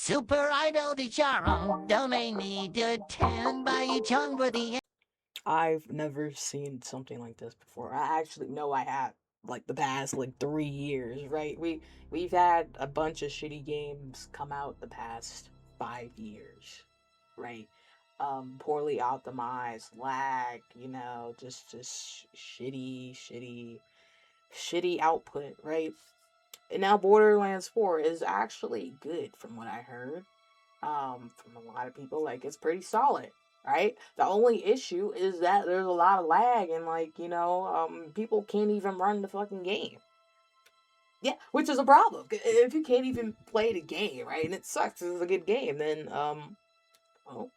Super Idol de Charo, don't need to attend by each for the. I've never seen something like this before. I actually know I have. Like the past 3 years, right? We've had a bunch of shitty games come out the past 5 years, right? Poorly optimized, lag, just shitty output, right? And now Borderlands 4 is actually good from what I heard. From a lot of people, like it's pretty solid, right? The only issue is that there's a lot of lag and people can't even run the fucking game. Yeah, which is a problem. If you can't even play the game, right, and it sucks, it's a good game, then well,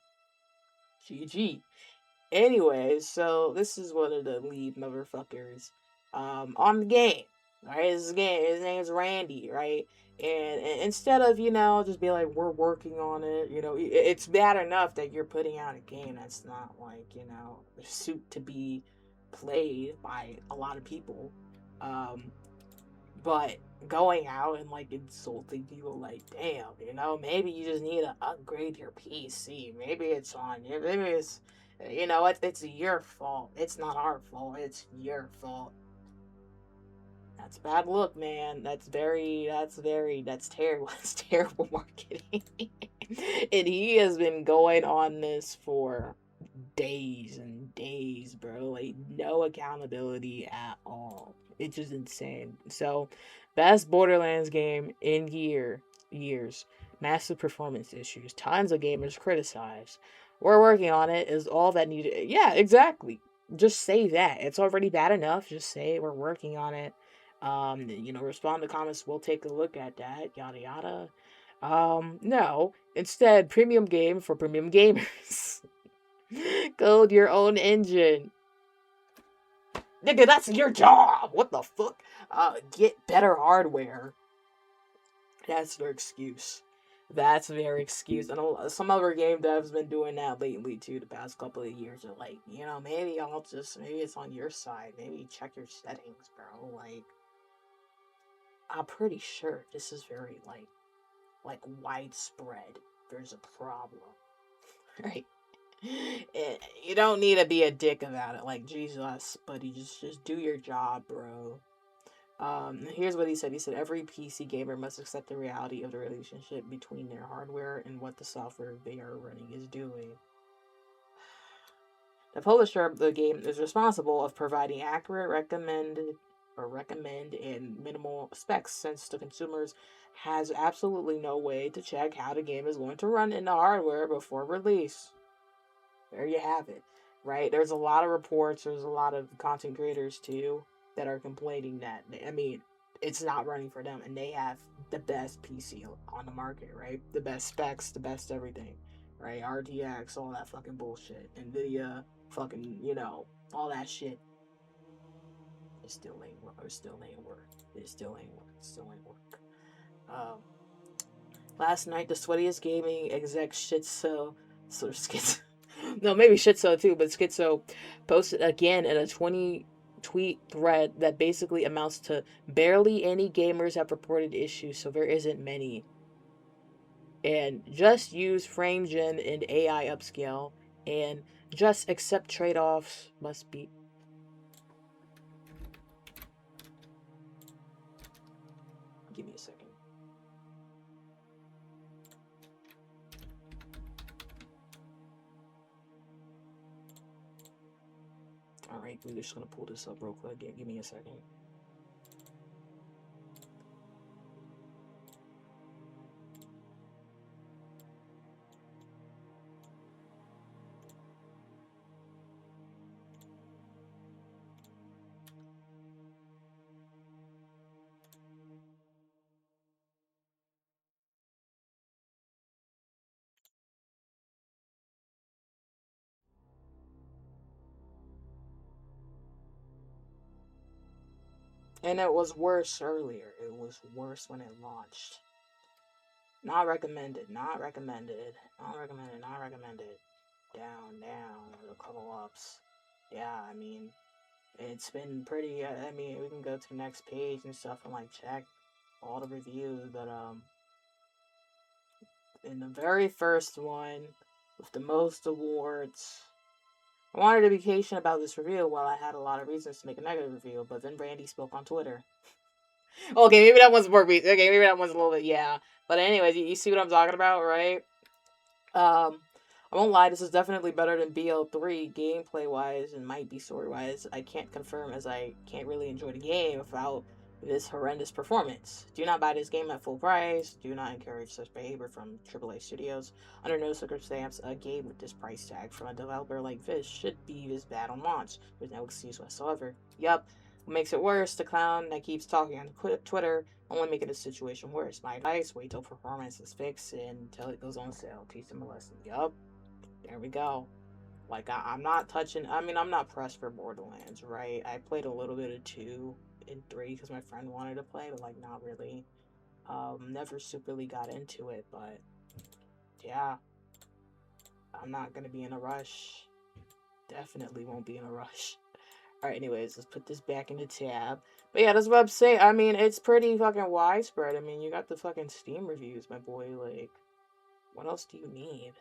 GG. Anyway, so this is one of the lead motherfuckers on the game. Right, this is game. His name's Randy, right? And instead of just be like we're working on it, it's bad enough that you're putting out a game that's not suit to be played by a lot of people, um, but going out and insulting people like damn, maybe you just need to upgrade your PC. Maybe it's on you. Maybe it's it's your fault. It's not our fault. It's your fault. That's bad look, man. That's terrible. That's terrible marketing. And he has been going on this for days and days, bro. Like, no accountability at all. It's just insane. So, best Borderlands game in years. Massive performance issues. Tons of gamers criticized. We're working on it is all that needed. Yeah, exactly. Just say that. It's already bad enough. Just say we're working on it. Respond to comments. We'll take a look at that. Yada yada. No. Instead, premium game for premium gamers. Code your own engine. Nigga, that's your job. What the fuck? Get better hardware. That's their excuse. That's their excuse. And some other game devs been doing that lately too. The past couple of years are like, maybe maybe it's on your side. Maybe check your settings, bro. Like, I'm pretty sure this is very like widespread. There's a problem, right? You don't need to be a dick about it, like Jesus, but you just do your job, bro. Here's what he said. He said every PC gamer must accept the reality of the relationship between their hardware and what the software they are running is doing. The publisher of the game is responsible of providing accurate recommend and minimal specs, since the consumers has absolutely no way to check how the game is going to run in the hardware before release. There you have it, right? There's a lot of reports, there's a lot of content creators too that are complaining that, I mean, it's not running for them, and they have the best PC on the market, right? The best specs, the best everything, right? RTX, all that fucking bullshit, NVIDIA, fucking, all that shit. It still ain't work. It still ain't work. It still ain't work. It still ain't work. Um, Last night, the sweatiest gaming exec Shitso, sort of skits. No, maybe Shitso too, but Schizo posted again in a 20 tweet thread that basically amounts to barely any gamers have reported issues, so there isn't many. And just use frame gen and AI upscale, and just accept trade offs must be. Give me a second. Alright, we're just gonna pull this up real quick. Give me a second. And it was worse earlier. It was worse when it launched. Not recommended. Not recommended. Not recommended. Not recommended. Down. A couple ups. Yeah, I mean, it's been pretty. I mean, we can go to the next page and stuff and check all the reviews, but And the very first one with the most awards. I wanted to be patient about this review while I had a lot of reasons to make a negative review, but then Randy spoke on Twitter. Okay, maybe that one's more recent. Okay, maybe that one's a little bit, yeah. But anyways, you see what I'm talking about, right? I won't lie, this is definitely better than BL3 gameplay wise and might be story wise. I can't confirm as I can't really enjoy the game without this horrendous performance. Do not buy this game at full price. Do not encourage such behavior from AAA studios. Under no circumstance, a game with this price tag from a developer like this should be this bad on launch. There's no excuse whatsoever. Yup. What makes it worse, the clown that keeps talking on Twitter only making the situation worse. My advice, wait till performance is fixed until it goes on sale. Teach them a lesson. Yup. There we go. Like, I'm not touching, I mean, I'm not pressed for Borderlands, right? I played a little bit of 2 and 3 because my friend wanted to play, but, like, not really. Never superly got into it, but, yeah. I'm not gonna be in a rush. Definitely won't be in a rush. Alright, anyways, let's put this back in the tab. But yeah, that's what I'm saying. I mean, it's pretty fucking widespread. I mean, you got the fucking Steam reviews, my boy. Like, what else do you need?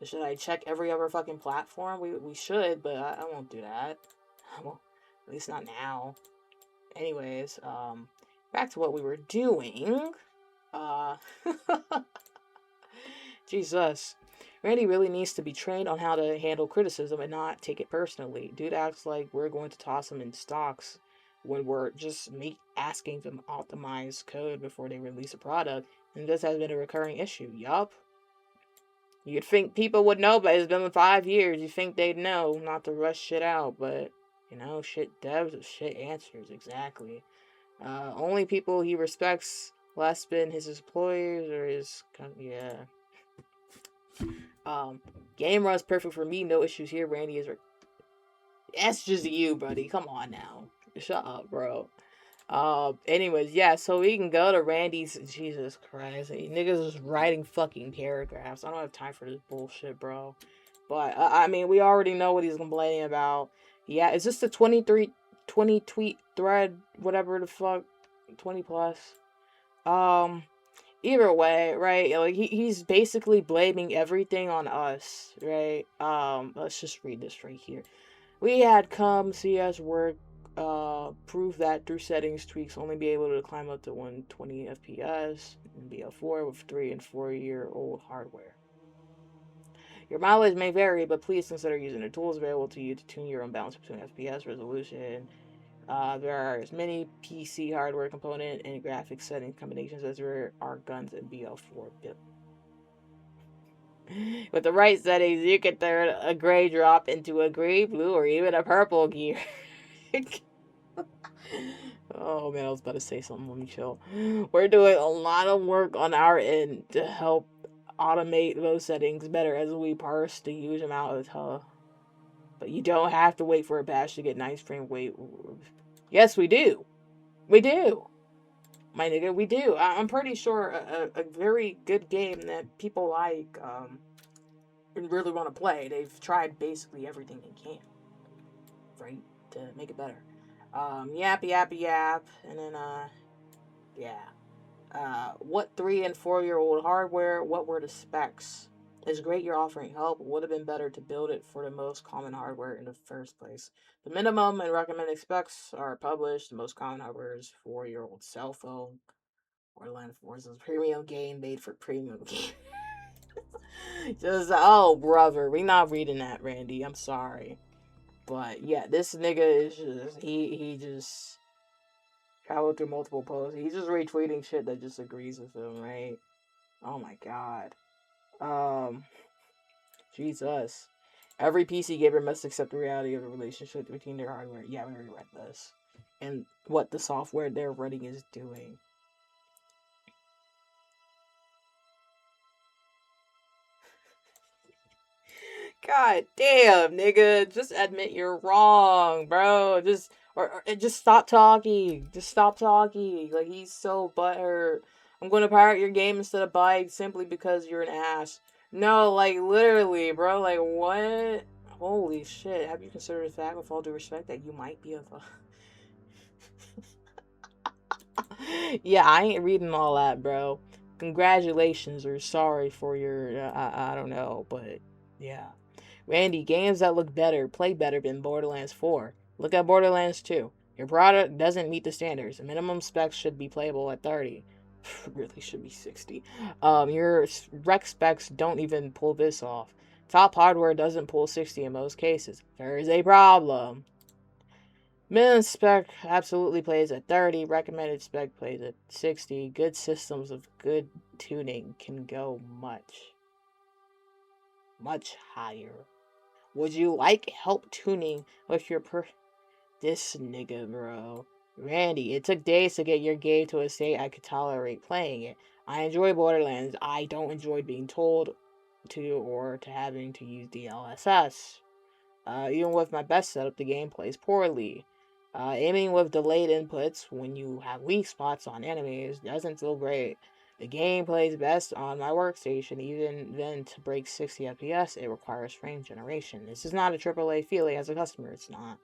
Should I check every other fucking platform? We should, but I won't do that. Well, at least not now. Anyways, back to what we were doing. Uh, Jesus. Randy really needs to be trained on how to handle criticism and not take it personally. Dude acts like we're going to toss him in stocks when we're just asking them to optimize code before they release a product. And this has been a recurring issue. Yup. You'd think people would know, but it's been 5 years. You think they'd know not to rush shit out, but, you know, shit devs, shit answers, exactly. Only people he respects less been his employers or his, yeah. Game runs perfect for me, no issues here. Randy is, that's just you, buddy. Come on now. Shut up, bro. Anyways, yeah, so we can go to Randy's. Jesus Christ, niggas is writing fucking paragraphs. I don't have time for this bullshit, bro. But I mean, we already know what he's complaining about. Yeah, is this the 20 tweet thread, whatever the fuck, 20 plus? Either way, right? Like he's basically blaming everything on us, right? Let's just read this right here. We had come see us work. Prove that through settings tweaks only be able to climb up to 120 FPS and BL4 with 3 and 4-year-old hardware. Your mileage may vary, but please consider using the tools available to you to tune your own balance between FPS resolution. There are as many PC hardware component and graphics setting combinations as there are guns in BL4 built. With the right settings, you can turn a gray drop into a green, blue, or even a purple gear. Oh man, I was about to say something. Let me chill. We're doing a lot of work on our end to help automate those settings better as we parse the huge amount of but you don't have to wait for a patch to get nice frame rate. Yes, we do. We do. My nigga, we do. I'm pretty sure a very good game that people like and really want to play. They've tried basically everything they can, right, to make it better. Yap, and then yeah. What 3 and 4-year-old hardware? What were the specs? It's great you're offering help. It would have been better to build it for the most common hardware in the first place. The minimum and recommended specs are published. The most common hardware is 4-year-old cell phone. Borderlands 4 is a premium game made for premium game. Just, oh, brother. We not reading that, Randy. I'm sorry. But, yeah, this nigga is just, he just traveled through multiple posts. He's just retweeting shit that just agrees with him, right? Oh, my God. Jesus. Every PC gamer must accept the reality of the relationship between their hardware. Yeah, we already read this. And what the software they're running is doing. God damn, nigga. Just admit you're wrong, bro. Or just stop talking. Just stop talking. Like, he's so butthurt. I'm going to pirate your game instead of buy it simply because you're an ass. No, like, literally, bro. Like, what? Holy shit. Have you considered the fact, with all due respect, that you might be a... Yeah, I ain't reading all that, bro. Congratulations, or sorry for your, I don't know, but yeah. Randy, games that look better, play better than Borderlands 4. Look at Borderlands 2. Your product doesn't meet the standards. Minimum specs should be playable at 30. Really should be 60. Your rec specs don't even pull this off. Top hardware doesn't pull 60 in most cases. There is a problem. Minimum spec absolutely plays at 30. Recommended spec plays at 60. Good systems of good tuning can go much higher. Would you like help tuning with your This nigga, bro. Randy, it took days to get your game to a state I could tolerate playing it. I enjoy Borderlands. I don't enjoy being told to or to having to use DLSS. Even with my best setup, the game plays poorly. Aiming with delayed inputs when you have weak spots on enemies doesn't feel great. The game plays best on my workstation. Even then, to break 60 FPS, it requires frame generation. This is not a AAA feeling as a customer. It's not.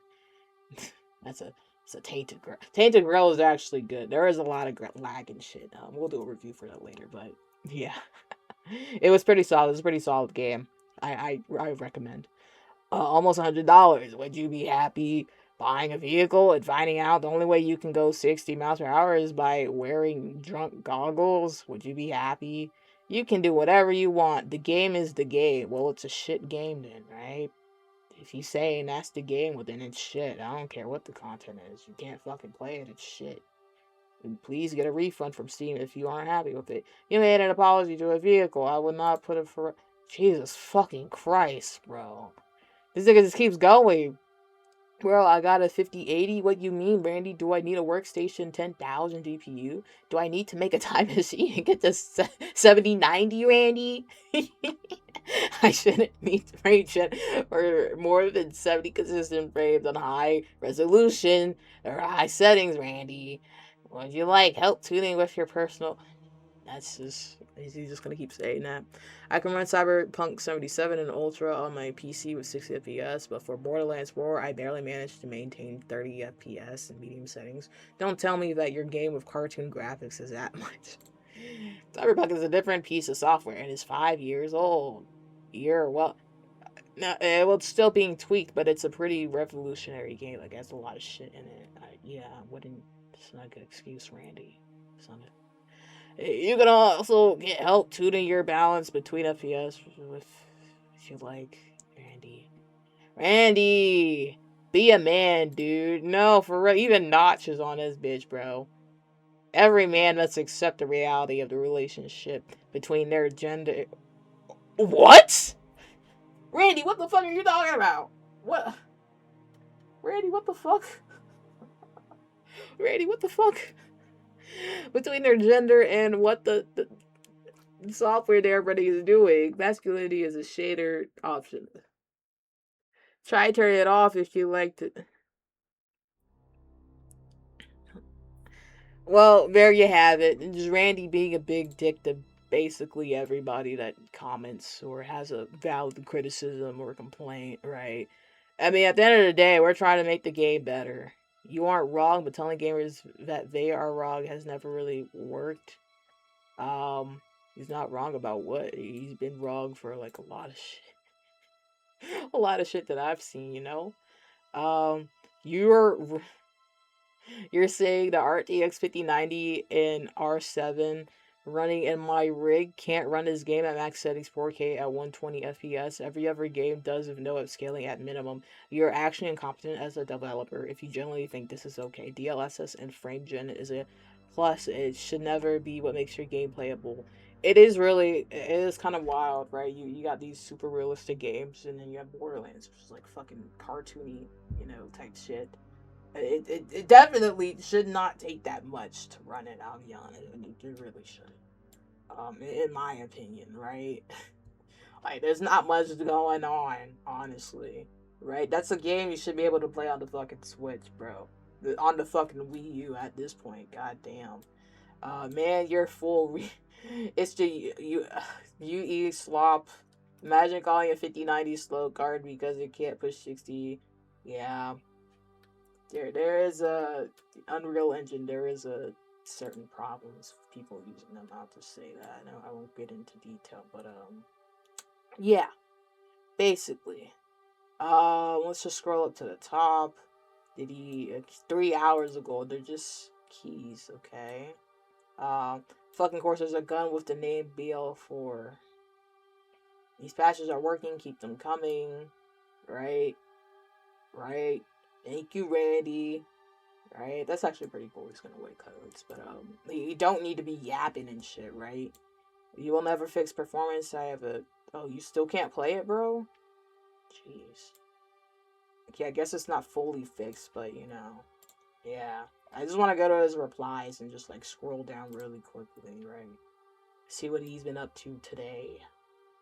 It's a Tainted Grail. Tainted Grail is actually good. There is a lot of lag and shit. We'll do a review for that later, but yeah, it was pretty solid. It's a pretty solid game. I recommend. Almost $100. Would you be happy buying a vehicle and finding out the only way you can go 60 miles per hour is by wearing drunk goggles? Would you be happy? You can do whatever you want. The game is the game. Well, it's a shit game then, right? If you saying that's the game, well then it's shit. I don't care what the content is. You can't fucking play it. It's shit. And please get a refund from Steam if you aren't happy with it. You made an apology to a vehicle. I would not put it for... Jesus fucking Christ, bro. This nigga just keeps going. Bro, I got a 5080. What you mean, Randy? Do I need a workstation 10,000 GPU? Do I need to make a time machine and get to 7090, Randy? I shouldn't need frame gen or more than 70 consistent frames on high resolution or high settings, Randy. Would you like help tuning with your personal... That's just... He's just gonna keep saying that. I can run Cyberpunk 77 and Ultra on my PC with 60 FPS, but for Borderlands 4, I barely managed to maintain 30 FPS in medium settings. Don't tell me that your game with cartoon graphics is that much. Cyberpunk is a different piece of software and is 5 years old. Well, it's still being tweaked, but it's a pretty revolutionary game. Like, it has a lot of shit in it. It's not a good excuse, Randy. It's not You can also get help tuning your balance between FPS if you like, Randy. Randy! Be a man, dude. No, for real. Even Notch is on this bitch, bro. Every man must accept the reality of the relationship between their gender... What? Randy, what the fuck are you talking about? What? Randy, what the fuck? Randy, what the fuck? Between their gender and what the software that everybody is doing. Masculinity is a shader option. Try turn it off if you like to. Well, there you have it. Just Randy being a big dick to basically everybody that comments or has a valid criticism or complaint, right? I mean, at the end of the day, we're trying to make the game better. You aren't wrong, but telling gamers that they are wrong has never really worked. He's not wrong about what. He's been wrong for like a lot of shit. A lot of shit that I've seen, you know? Um, you're you're saying the RTX 5090 and R7 running in my rig can't run this game at max settings 4K at 120 FPS. Every other game does with no upscaling at minimum. You're actually incompetent as a developer if you generally think this is okay. DLSS and frame gen is a plus. It should never be what makes your game playable. It is kind of wild, right? You got these super realistic games, and then you have Borderlands, which is like fucking cartoony, type shit. It definitely should not take that much to run it. I'll be honest, it really shouldn't. In my opinion, right? Like, there's not much going on, honestly, right? That's a game you should be able to play on the fucking Switch, bro. On the fucking Wii U at this point, goddamn. Man, you're full. It's the UE slop. Imagine calling a 5090 slow card because it can't push 60. Yeah. There is a Unreal Engine. There is a certain problems with people using them. I'll just say that. I won't get into detail, but yeah, basically. Let's just scroll up to the top. Did he 3 hours ago? They're just keys, okay. Fucking course, there's a gun with the name BL4. These patches are working. Keep them coming. Right, right. Thank you, Randy. Right, that's actually pretty cool. He's gonna wait codes, but you don't need to be yapping and shit, right? You will never fix performance. I have a. Oh, you still can't play it, bro? Jeez. Okay, I guess it's not fully fixed, but you know, yeah. I just want to go to his replies and just like scroll down really quickly, right? See what he's been up to today.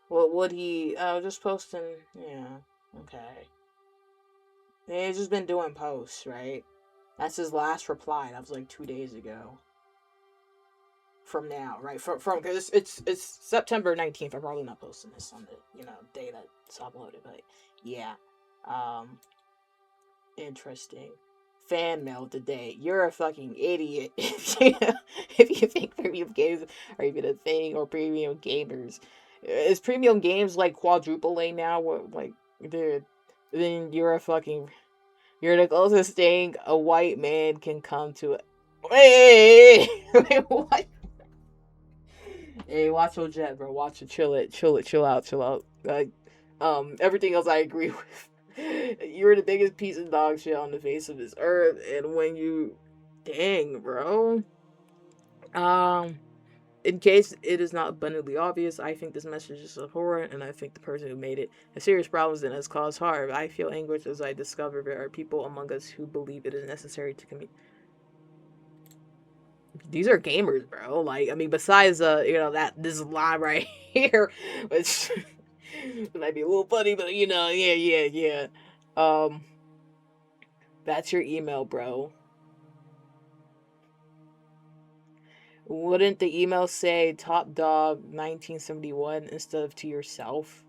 What would he? Just posting. Yeah. Okay. Yeah, he's just been doing posts, right? That's his last reply. That was like 2 days ago. From now, right? From because it's September 19th. I'm probably not posting this on the day that it's uploaded, but yeah. Interesting. Fan mail today. You're a fucking idiot if you think premium games are even a thing or premium gamers. Is premium games like quadruple A now? What like, dude? Then you're the closest thing a white man can come to it. Wait, what? Hey, watch your jet, bro. Watch it, chill out. Everything else I agree with. You're the biggest piece of dog shit on the face of this earth, and when you, dang, bro. Um, in case it is not abundantly obvious, I think this message is abhorrent, and I think the person who made it has serious problems and has caused harm. I feel anguish as I discover there are people among us who believe it is necessary to communicate. These are gamers, bro. Like, I mean, besides that this line right here, which might be a little funny, but yeah. Um, that's your email, bro. Wouldn't the email say Top Dog 1971 instead of to yourself?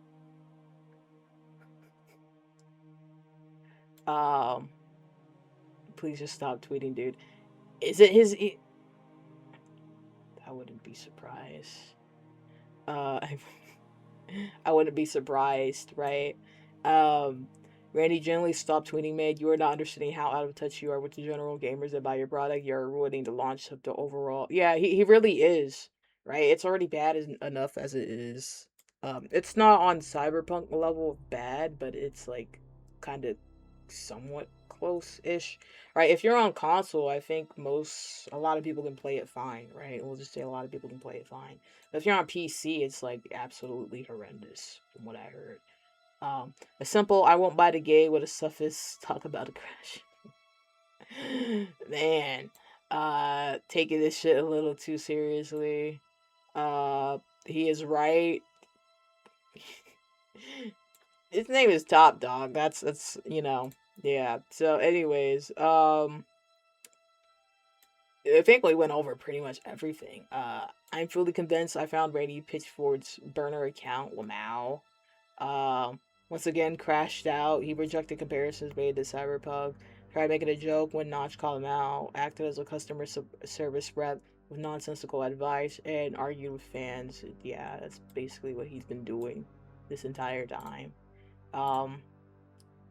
Um, please just stop tweeting, dude. Is it his? I wouldn't be surprised. I I wouldn't be surprised, right? Um, Randy generally stop tweeting, man. You are not understanding how out of touch you are with the general gamers that buy your product. You're ruining the launch of the overall. Yeah, he really is, right? It's already bad enough as it is. It's not on Cyberpunk level of bad, but it's like kind of somewhat close-ish, right? If you're on console, I think a lot of people can play it fine, right? We'll just say a lot of people can play it fine. But if you're on PC, it's like absolutely horrendous from what I heard. A simple "I won't buy the game" with a suffix talk about a crash. Man, taking this shit a little too seriously. He is right. His name is Top Dog. That's yeah. So, anyways, I think we went over pretty much everything. I'm fully convinced I found Randy Pitchford's burner account, Lamau. Once again, crashed out. He rejected comparisons made to Cyberpunk. Tried making a joke when Notch called him out. Acted as a customer service rep with nonsensical advice and argued with fans. Yeah, that's basically what he's been doing this entire time. Um,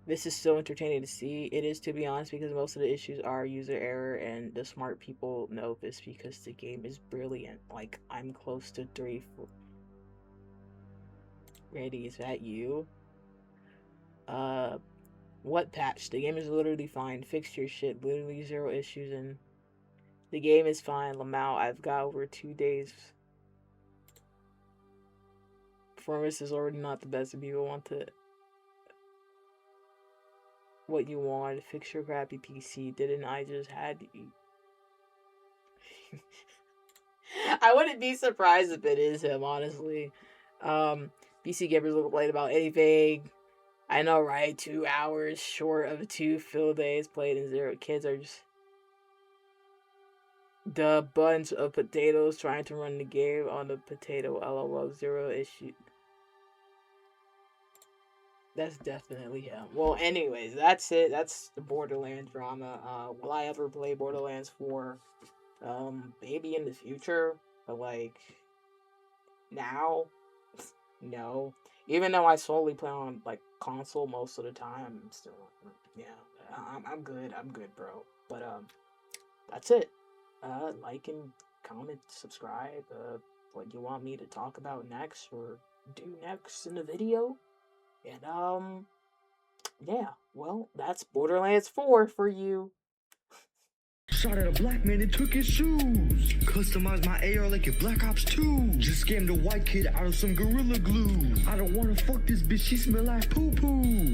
this is so entertaining to see. It is, to be honest, because most of the issues are user error, and the smart people know this because the game is brilliant. Like, I'm close to 3. Randy, is that you? Uh, what patch? The game is literally fine. Fix your shit. Literally 0 issues, and the game is fine. Lamau, I've got over 2 days. Performance is already not the best if people want to. What you want? Fix your crappy PC. Didn't I just had to eat? I wouldn't be surprised if it is him, honestly. PC gamers look late about anything. I know, right? 2 hours short of 2 full days played in 0. Kids are just the bunch of potatoes trying to run the game on the potato. LOL, 0 issue. That's definitely him. Well, anyways, that's it. That's the Borderlands drama. Will I ever play Borderlands 4? Maybe in the future, but like now, no. Even though I solely play on like console most of the time, I'm still yeah. I'm good. I'm good, bro. But that's it. Like and comment, subscribe. What you want me to talk about next or do next in the video, and yeah. Well, that's Borderlands 4 for you. Shot at a black man and took his shoes. Customized my AR like a Black Ops 2. Just scammed a white kid out of some Gorilla Glue. I don't wanna fuck this bitch, she smell like poo poo.